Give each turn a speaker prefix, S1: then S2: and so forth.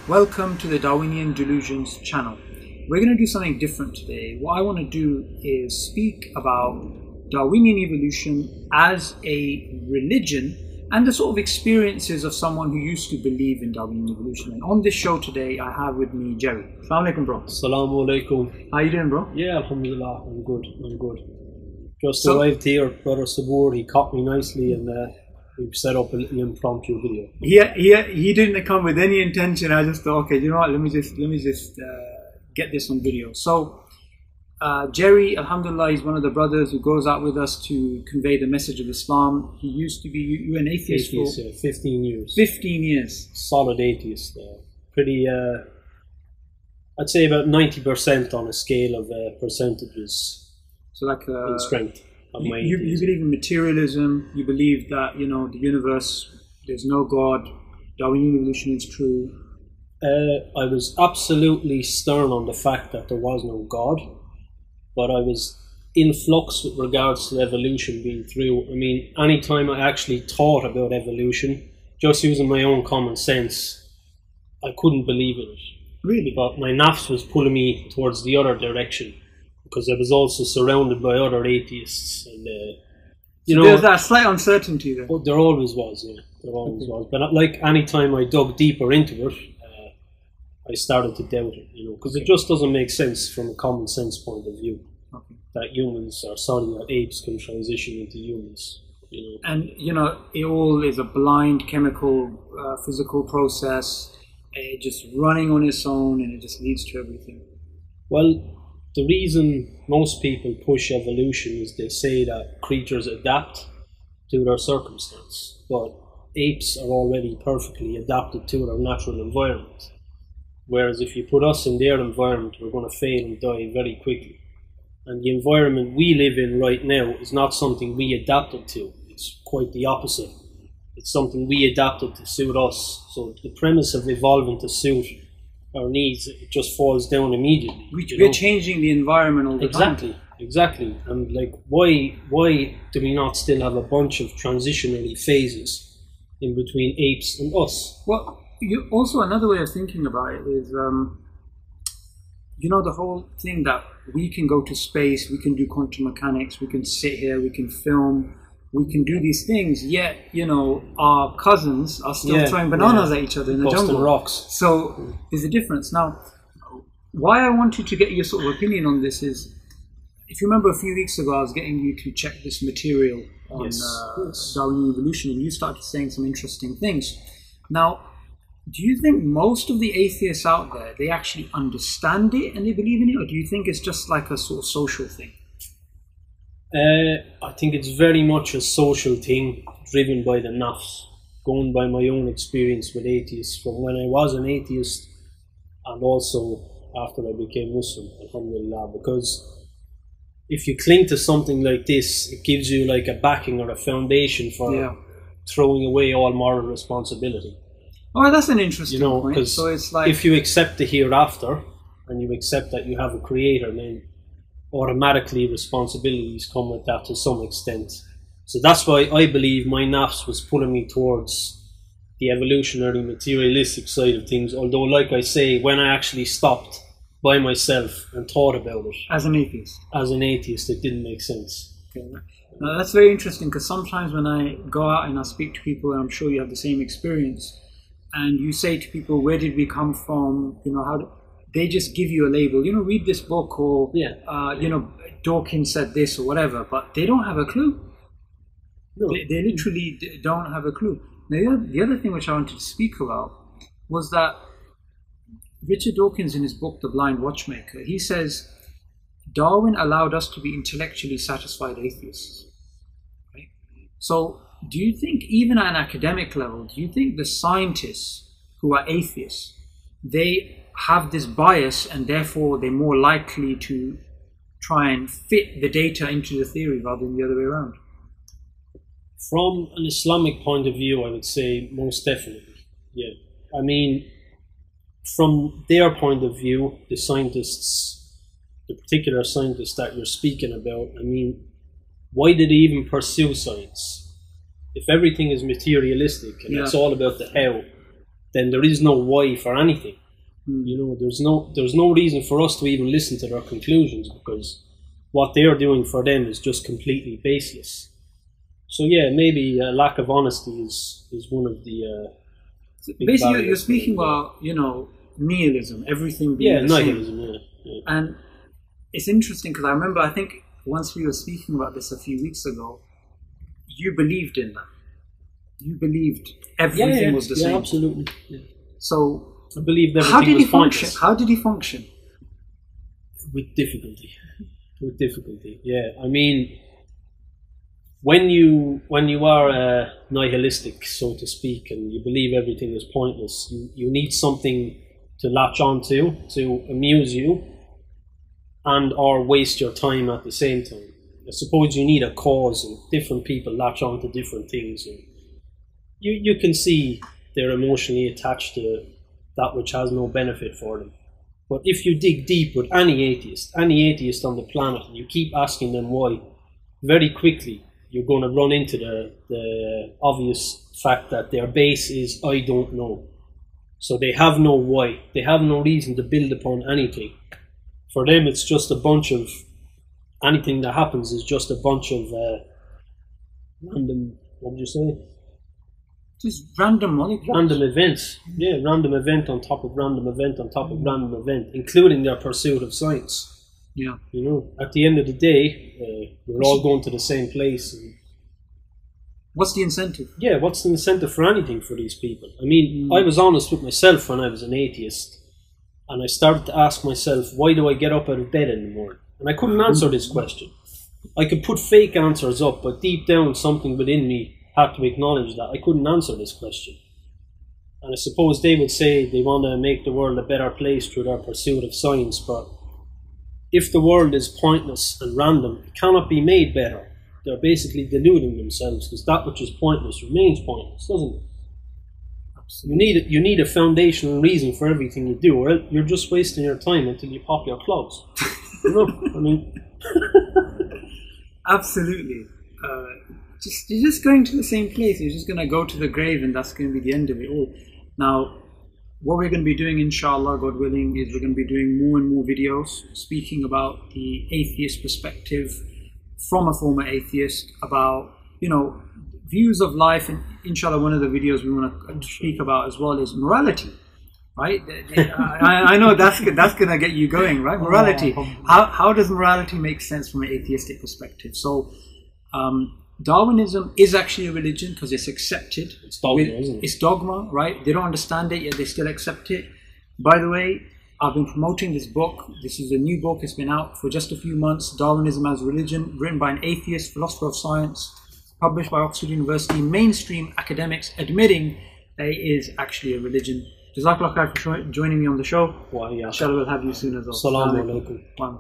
S1: Welcome to the Darwinian Delusions channel. We're going to do something different today. What I want to do is speak about Darwinian evolution as a religion and the sort of experiences of someone who used to believe in Darwinian evolution. And on this show today, I have with me Jerry. Assalamu alaikum, bro.
S2: Assalamu alaikum.
S1: How you doing, bro?
S2: Yeah, alhamdulillah, I'm good. Just arrived here, Brother Sabur, he caught me nicely and we've set up a little impromptu video.
S1: He didn't come with any intention. I just thought, okay, you know what? Let me just get this on video. So Jerry, alhamdulillah, he's one of the brothers who goes out with us to convey the message of Islam. He used to be you an atheist for
S2: 15 years.
S1: 15 years.
S2: Solid atheist. Pretty, I'd say about 90% on a scale of percentages.
S1: So like
S2: in strength.
S1: You believe in materialism. You believe that the universe, there's no God. Darwinian evolution is true.
S2: I was absolutely stern on the fact that there was no God, but I was in flux with regards to evolution being true. I mean, anytime I actually thought about evolution, just using my own common sense, I couldn't believe in it.
S1: Really?
S2: But my nafs was pulling me towards the other direction, because I was also surrounded by other atheists. And,
S1: there's that slight uncertainty there.
S2: Oh, there always was, yeah. There always was. But like any time I dug deeper into it, I started to doubt it, because it just doesn't make sense from a common sense point of view that apes can transition into humans.
S1: And it all is a blind chemical, physical process, just running on its own, and it just leads to everything.
S2: Well, the reason most people push evolution is they say that creatures adapt to their circumstance, but apes are already perfectly adapted to their natural environment. Whereas if you put us in their environment, we're going to fail and die very quickly. And the environment we live in right now is not something we adapted to. It's quite the opposite. It's something we adapted to suit us. So the premise of evolving to suit our needs, it just falls down immediately.
S1: We're changing the environment all the time.
S2: Exactly. And like, why do we not still have a bunch of transitionary phases in between apes and us?
S1: Well, also another way of thinking about it is, the whole thing that we can go to space, we can do quantum mechanics, we can sit here, we can film, we can do these things, yet, our cousins are still throwing bananas at each other in the jungle.
S2: Rocks.
S1: So there's a difference. Now, why I wanted to get your sort of opinion on this is, if you remember a few weeks ago, I was getting you to check this material on Darwinian evolution, and you started saying some interesting things. Now, do you think most of the atheists out there, they actually understand it and they believe in it, or do you think it's just like a sort of social thing?
S2: I think it's very much a social thing driven by the nafs, going by my own experience with atheists from when I was an atheist and also after I became Muslim, alhamdulillah, because if you cling to something like this, it gives you like a backing or a foundation for throwing away all moral responsibility.
S1: Oh, that's an interesting point.
S2: So it's like, if you accept the hereafter and you accept that you have a creator, then automatically responsibilities come with that to some extent. So that's why I believe my nafs was pulling me towards the evolutionary materialistic side of things, although like I say, when I actually stopped by myself and thought about it
S1: as an atheist,
S2: it didn't make sense.
S1: Okay. Now that's very interesting, because sometimes when I go out and I speak to people, and I'm sure you have the same experience, and you say to people, where did we come from, they just give you a label, read this book, or Dawkins said this or whatever, but they don't have a clue. No. They literally don't have a clue. Now, the other thing which I wanted to speak about was that Richard Dawkins, in his book The Blind Watchmaker, he says Darwin allowed us to be intellectually satisfied atheists. Right? So do you think, even at an academic level, do you think the scientists who are atheists, they have this bias and therefore they're more likely to try and fit the data into the theory rather than the other way around?
S2: From an Islamic point of view, I would say most definitely, yeah. I mean, from their point of view, the scientists, the particular scientists that you're speaking about, I mean, why did they even pursue science? If everything is materialistic and it's all about the how, then there is no why for anything. You know, there's no reason for us to even listen to their conclusions, because what they are doing for them is just completely baseless. So yeah, maybe lack of honesty is one of the big
S1: basically you're
S2: barriers
S1: speaking
S2: for them.
S1: about, you know, nihilism, everything being
S2: Yeah,
S1: the same.
S2: nihilism. Yeah.
S1: And it's interesting because I remember, I think once we were speaking about this a few weeks ago, you believed in that. You believed everything was the same.
S2: Yeah, absolutely. Yeah.
S1: So
S2: I believed everything
S1: how did he
S2: was
S1: function?
S2: pointless.
S1: How did he function?
S2: With difficulty. With difficulty, yeah. I mean, when you are nihilistic, so to speak, and you believe everything is pointless, you need something to latch onto to amuse you and or waste your time at the same time. I suppose you need a cause, and different people latch on to different things. And you can see they're emotionally attached to that which has no benefit for them. But if you dig deep with any atheist on the planet, and you keep asking them why, very quickly you're going to run into the obvious fact that their base is I don't know. So they have no why. They have no reason to build upon anything. For them, it's just a bunch of, anything that happens is just a bunch of random, what would you say?
S1: Just random molecules.
S2: Random events. Yeah, random event on top of random event on top of random event, including their pursuit of science.
S1: Yeah.
S2: You know, at the end of the day, we're all going to the same place. And
S1: what's the incentive?
S2: yeah, what's the incentive for anything for these people? I mean, I was honest with myself when I was an atheist, and I started to ask myself, why do I get up out of bed in the morning? And I couldn't answer this question. I could put fake answers up, but deep down, something within me had to acknowledge that I couldn't answer this question. And I suppose they would say they want to make the world a better place through their pursuit of science, but if the world is pointless and random, it cannot be made better. They're basically deluding themselves, because that which is pointless remains pointless, doesn't it? You need a foundational reason for everything you do, or you're just wasting your time until you pop your clogs. You know, I mean,
S1: Absolutely. You're just going to the same place. You're just going to go to the grave, and that's going to be the end of it all. Now, what we're going to be doing, inshallah, God willing, is we're going to be doing more and more videos speaking about the atheist perspective from a former atheist, about, you know, views of life. And inshallah, one of the videos we want to speak about as well is morality. Right? I know that's going to get you going, right? Morality. How does morality make sense from an atheistic perspective? So, Darwinism is actually a religion because it's accepted.
S2: it's dogma, isn't it?
S1: It's dogma, right? They don't understand it, yet they still accept it. By the way, I've been promoting this book. This is a new book. It's been out for just a few months. Darwinism as a Religion, written by an atheist, philosopher of science, published by Oxford University. Mainstream academics admitting that it is actually a religion. Jazakallah khair for joining me on the show.
S2: Well, yeah.
S1: Inshallah, we'll have you soon as well.
S2: Assalamu alaikum.
S1: Wow.